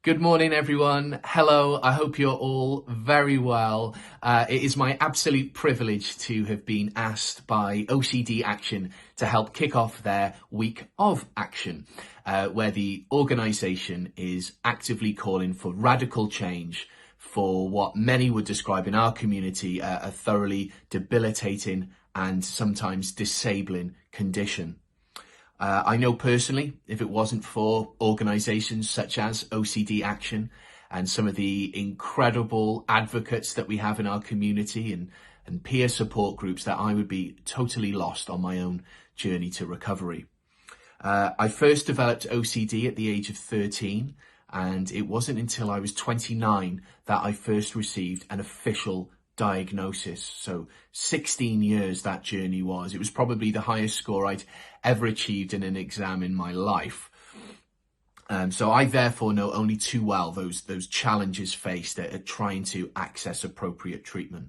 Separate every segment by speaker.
Speaker 1: Good morning, everyone. Hello, I hope you're all very well. It is my absolute privilege to have been asked by OCD Action to help kick off their week of action, where the organisation is actively calling for radical change for what many would describe in our community a thoroughly debilitating and sometimes disabling condition. I know personally, if it wasn't for organisations such as OCD Action and some of the incredible advocates that we have in our community and peer support groups, that I would be totally lost on my own journey to recovery. I first developed OCD at the age of 13, and it wasn't until I was 29 that I first received an official diagnosis. So 16 years that journey was. It was probably the highest score I'd ever achieved in an exam in my life. So I therefore know only too well those challenges faced at trying to access appropriate treatment.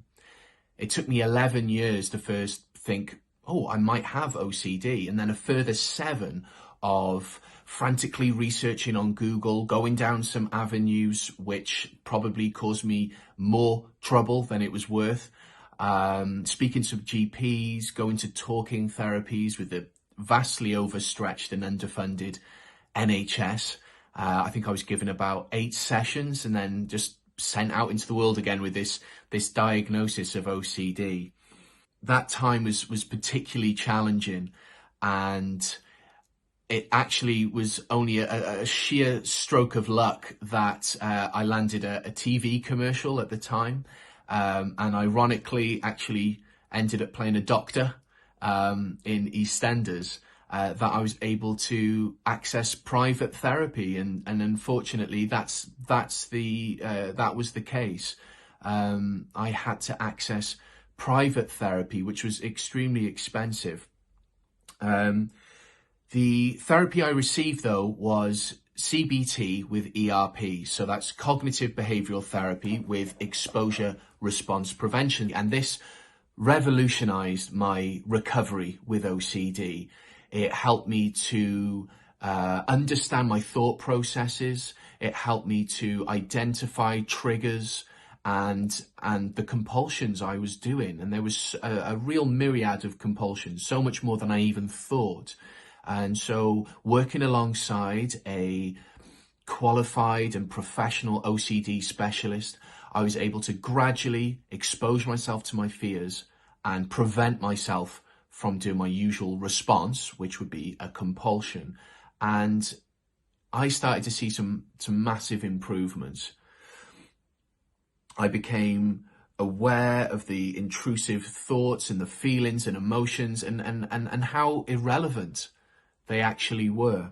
Speaker 1: It took me 11 years to first think, oh, I might have OCD, and then a further 7 of frantically researching on Google, going down some avenues which probably caused me more trouble than it was worth, speaking to GPs, going to talking therapies with the vastly overstretched and underfunded NHS. I think I was given about 8 sessions and then just sent out into the world again with this diagnosis of OCD. That time was particularly challenging, and it actually was only a sheer stroke of luck that I landed a TV commercial at the time, and ironically actually ended up playing a doctor in EastEnders, that I was able to access private therapy, and unfortunately that was the case. I had to access private therapy, which was extremely expensive. The therapy I received, though, was CBT with ERP. So that's cognitive behavioural therapy with exposure response prevention. And this revolutionised my recovery with OCD. It helped me to understand my thought processes. It helped me to identify triggers and the compulsions I was doing. And there was a real myriad of compulsions, so much more than I even thought. And so working alongside a qualified and professional OCD specialist, I was able to gradually expose myself to my fears and prevent myself from doing my usual response, which would be a compulsion. And I started to see some massive improvements. I became aware of the intrusive thoughts and the feelings and emotions and how irrelevant they actually were.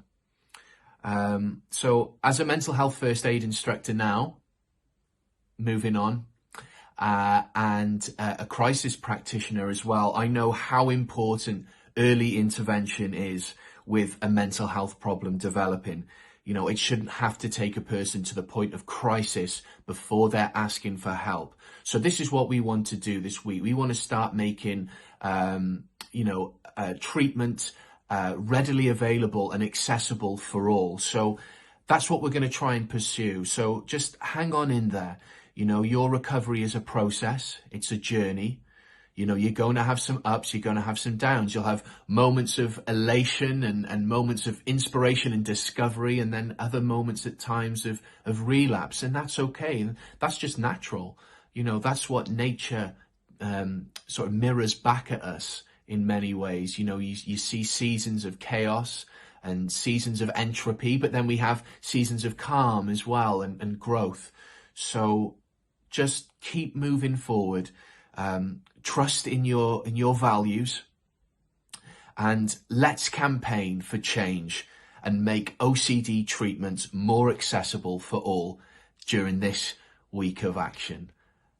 Speaker 1: So as a mental health first aid instructor now, moving on, and a crisis practitioner as well, I know how important early intervention is with a mental health problem developing. You know, it shouldn't have to take a person to the point of crisis before they're asking for help. So this is what we want to do this week. We want to start making, treatment readily available and accessible for all. So that's what we're going to try and pursue. So just hang on in there. You know, your recovery is a process. It's a journey. You know, you're going to have some ups, you're going to have some downs. You'll have moments of elation and moments of inspiration and discovery, and then other moments at times of relapse. And that's okay. That's just natural. You know, that's what nature sort of mirrors back at us in many ways. You know, you see seasons of chaos and seasons of entropy, but then we have seasons of calm as well and growth. So just keep moving forward. Trust in your values, and let's campaign for change and make OCD treatments more accessible for all during this week of action.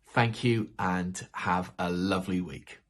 Speaker 1: Thank you and have a lovely week.